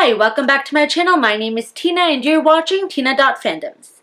Hi, welcome back to my channel. My name is Tina and you're watching Tina.fandoms.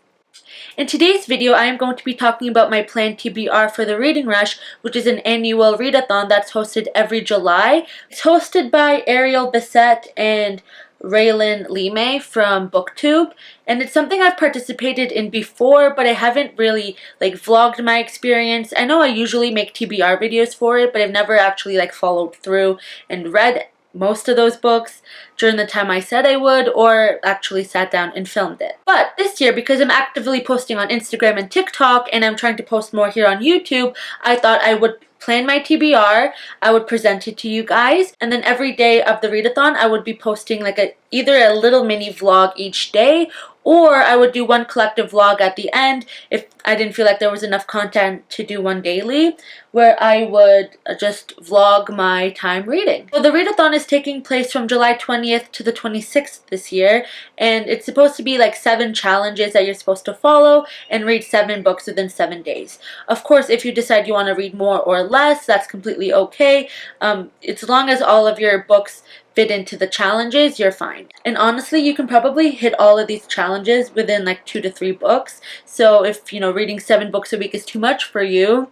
In today's video, I am going to be talking about my planned TBR for the Reading Rush, which is an annual readathon that's hosted every July. It's hosted by Ariel Bissett and Raylan Lime from BookTube, and it's something I've participated in before, but I haven't really vlogged my experience. I know I usually make TBR videos for it, but I've never actually followed through and read most of those books during the time I said I would, or actually sat down and filmed it. But this year, because I'm actively posting on Instagram and TikTok, and I'm trying to post more here on YouTube, I thought I would plan my TBR, I would present it to you guys, and then every day of the readathon I would be posting either a little mini vlog each day, or I would do one collective vlog at the end if I didn't feel like there was enough content to do one daily, where I would just vlog my time reading. So the readathon is taking place from July 20th to the 26th this year, and it's supposed to be 7 challenges that you're supposed to follow and read 7 books within 7 days. Of course, if you decide you want to read more or less, that's completely okay. As long as all of your books fit into the challenges, you're fine. And honestly, you can probably hit all of these challenges within 2 to 3 books. So if reading 7 books a week is too much for you,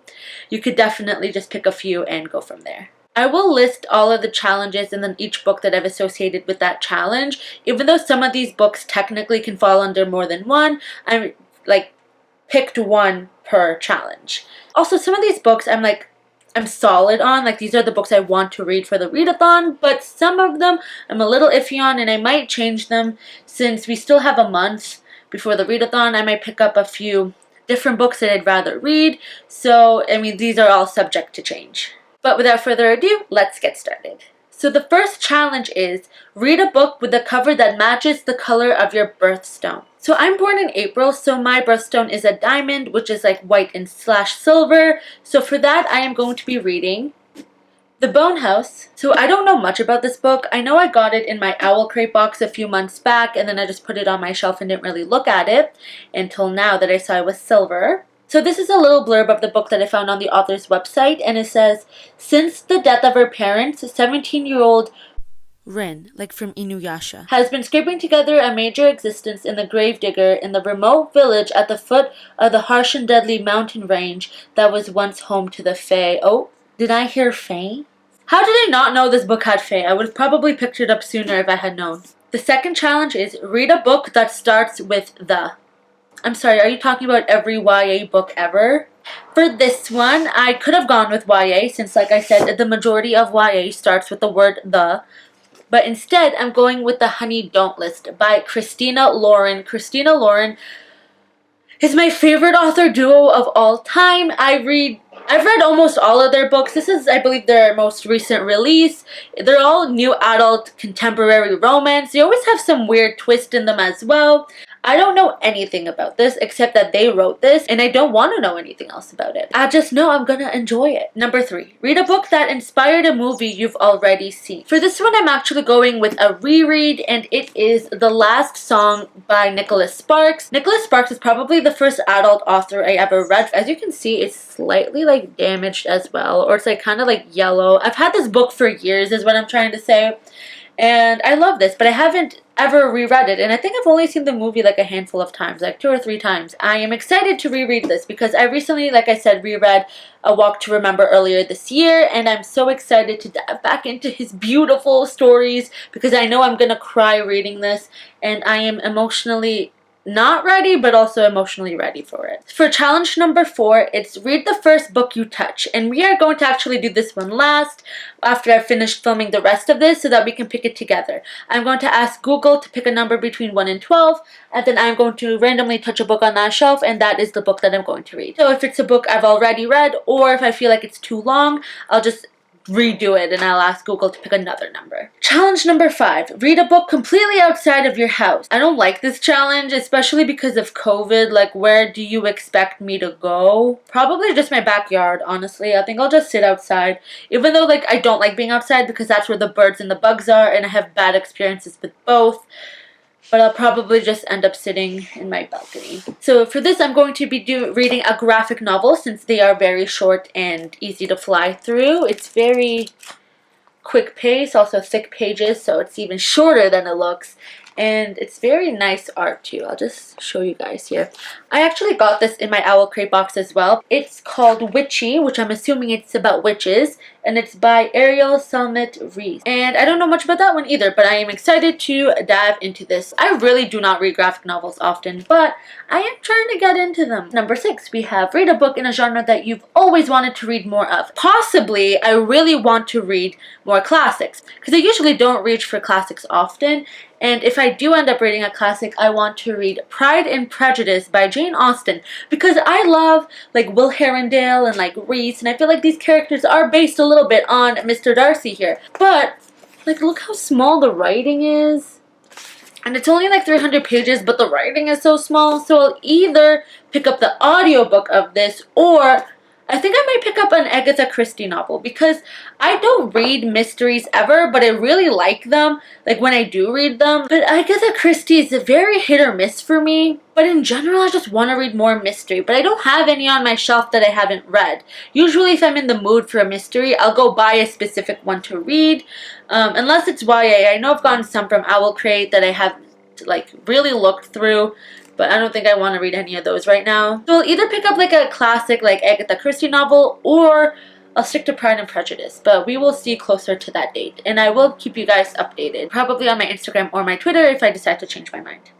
you could definitely just pick a few and go from there. I will list all of the challenges and then each book that I've associated with that challenge. Even though some of these books technically can fall under more than one, I'm picked one per challenge. Also, some of these books I'm solid on, these are the books I want to read for the readathon, but some of them I'm a little iffy on, and I might change them since we still have a month before the readathon. I might pick up a few different books that I'd rather read, so these are all subject to change. But without further ado, let's get started. So the first challenge is read a book with a cover that matches the color of your birthstone. So I'm born in April, so my birthstone is a diamond, which is white and /silver. So for that, I am going to be reading The Bone House. So I don't know much about this book. I know I got it in my Owl Crate box a few months back, and then I just put it on my shelf and didn't really look at it until now that I saw it was silver. So this is a little blurb of the book that I found on the author's website, and it says, since the death of her parents, 17-year-old Rin, from Inuyasha, has been scraping together a major existence in the gravedigger in the remote village at the foot of the harsh and deadly mountain range that was once home to the Fae. Oh, did I hear Fae? How did I not know this book had Fae? I would have probably picked it up sooner if I had known. The second challenge is read a book that starts with the. I'm sorry, are you talking about every YA book ever? For this one, I could have gone with YA since, like I said, the majority of YA starts with the word the. But instead, I'm going with The Honey Don't List by Christina Lauren. Christina Lauren is my favorite author duo of all time. I've read almost all of their books. This is, I believe, their most recent release. They're all new adult contemporary romance. They always have some weird twist in them as well. I don't know anything about this except that they wrote this, and I don't want to know anything else about it. I just know I'm gonna enjoy it. Number 3, read a book that inspired a movie you've already seen. For this one, I'm actually going with a reread, and it is The Last Song by Nicholas Sparks. Nicholas Sparks is probably the first adult author I ever read. As you can see, it's slightly damaged as well, or it's kind of yellow. I've had this book for years is what I'm trying to say, and I love this, but I haven't ever reread it, and I think I've only seen the movie a handful of times, 2 or 3 times. I am excited to reread this because I recently, like I said, reread A Walk to Remember earlier this year, and I'm so excited to dive back into his beautiful stories because I know I'm gonna cry reading this, and I am emotionally not ready, but also emotionally ready for it. For challenge number 4, it's read the first book you touch, and we are going to actually do this one last after I've finished filming the rest of this so that we can pick it together. I'm going to ask Google to pick a number between 1 and 12, and then I'm going to randomly touch a book on that shelf, and that is the book that I'm going to read. So if it's a book I've already read, or if I feel like it's too long, I'll just redo it and I'll ask Google to pick another number. Challenge number 5, read a book completely outside of your house. I don't like this challenge, especially because of COVID. Where do you expect me to go? Probably just my backyard, honestly. I think I'll just sit outside, even though I don't like being outside because that's where the birds and the bugs are, and I have bad experiences with both. But I'll probably just end up sitting in my balcony. So for this, I'm going to be reading a graphic novel since they are very short and easy to fly through. It's very quick pace, also thick pages, so it's even shorter than it looks. And it's very nice art too. I'll just show you guys here. I actually got this in my Owl Crate box as well. It's called Witchy, which I'm assuming it's about witches, and it's by Ariel Selmet Reese. And I don't know much about that one either, but I am excited to dive into this. I really do not read graphic novels often, but I am trying to get into them. Number 6, we have read a book in a genre that you've always wanted to read more of. Possibly, I really want to read more classics, because I usually don't reach for classics often. And if I do end up reading a classic, I want to read Pride and Prejudice by Jane Austen, because I love like Will Herondale and like Reese, and I feel like these characters are based a little bit on Mr. Darcy here. But like, look how small the writing is. And it's only like 300 pages, but the writing is so small. So I'll either pick up the audiobook of this, or I think I might pick up an Agatha Christie novel, because I don't read mysteries ever, but I really like them, like when I do read them. But Agatha Christie is a very hit or miss for me. But in general, I just want to read more mystery, but I don't have any on my shelf that I haven't read. Usually if I'm in the mood for a mystery, I'll go buy a specific one to read, unless it's YA. I know I've gotten some from Owl Crate that I have like really looked through, but I don't think I want to read any of those right now. So I'll either pick up like a classic like Agatha Christie novel, or I'll stick to Pride and Prejudice, but we will see closer to that date. And I will keep you guys updated, probably on my Instagram or my Twitter if I decide to change my mind.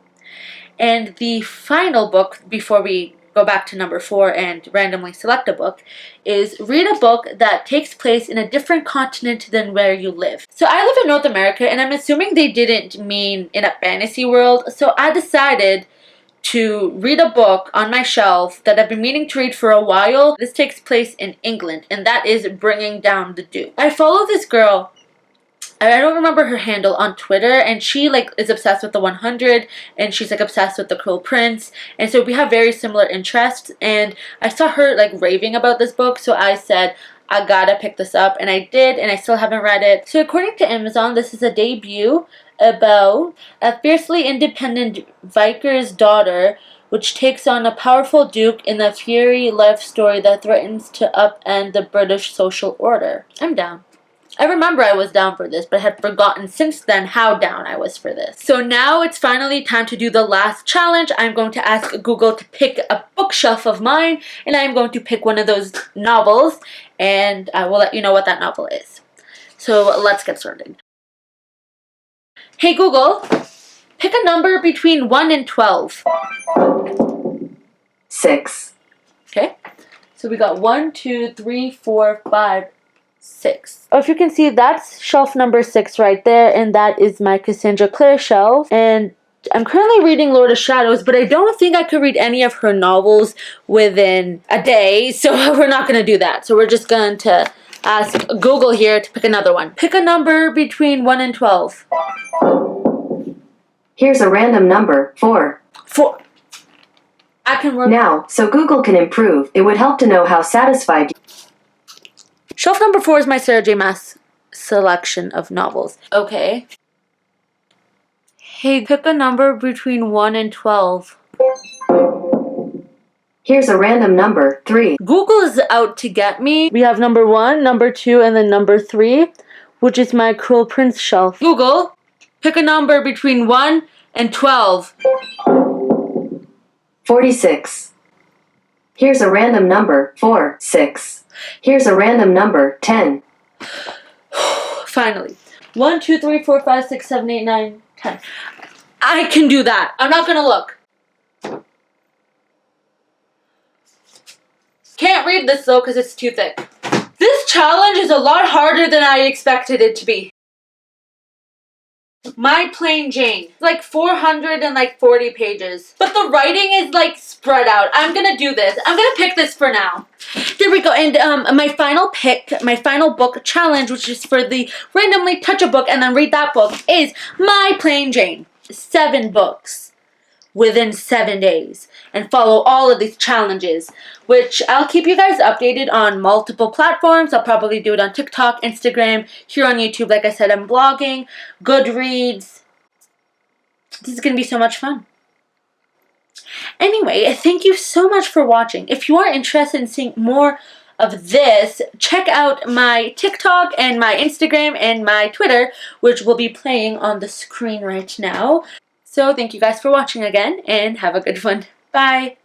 And the final book, before we go back to number 4 and randomly select a book, is read a book that takes place in a different continent than where you live. So I live in North America, and I'm assuming they didn't mean in a fantasy world, so I decided to read a book on my shelf that I've been meaning to read for a while. This takes place in England, and that is Bringing Down the Duke. I follow this girl, I don't remember her handle, on Twitter, and she like is obsessed with the 100, and she's like obsessed with the Cruel Prince, and so we have very similar interests. And I saw her like raving about this book, so I said I gotta pick this up, and I did, and I still haven't read it. So according to Amazon, this is a debut about a fiercely independent vicar's daughter, which takes on a powerful duke in a fiery love story that threatens to upend the British social order. I'm down. I remember I was down for this, but I had forgotten since then how down I was for this. So now it's finally time to do the last challenge. I'm going to ask Google to pick a bookshelf of mine, and I'm going to pick one of those novels, and I will let you know what that novel is. So let's get started. Hey Google, pick a number between 1 and 12. 6. Okay, so we got 1, 2, 3, 4, 5, 6. Oh, if you can see, that's shelf number 6 right there, and that is my Cassandra Clare shelf. And I'm currently reading Lord of Shadows, but I don't think I could read any of her novels within a day, so we're not going to do that. So we're just going to ask Google here to pick another one. Pick a number between 1 and 12. Here's a random number, 4. 4. I can work now, so Google can improve. It would help to know how satisfied you. Shelf number 4 is my Sarah J. Maas selection of novels. Okay. Hey, pick a number between 1 and 12. Here's a random number, 3. Google is out to get me. We have number 1, number 2, and then number 3, which is my Cruel Prince shelf. Google, pick a number between 1 and 12. 46. Here's a random number, 4, 6. Here's a random number, 10. Finally. 1, 2, 3, 4, 5, 6, 7, 8, 9, 10. I can do that. I'm not gonna look. Can't read this though because it's too thick. This challenge is a lot harder than I expected it to be. My Plain Jane. Like 440 pages. But the writing is like spread out. I'm gonna do this. I'm gonna pick this for now. There we go. And my final pick, my final book challenge, which is for the randomly touch a book and then read that book, is My Plain Jane. 7 books within 7 days. And follow all of these challenges, which I'll keep you guys updated on multiple platforms. I'll probably do it on TikTok, Instagram, here on YouTube. Like I said, I'm blogging, Goodreads. This is going to be so much fun. Anyway, thank you so much for watching. If you are interested in seeing more of this, check out my TikTok and my Instagram and my Twitter, which will be playing on the screen right now. So thank you guys for watching again, and have a good one. Bye!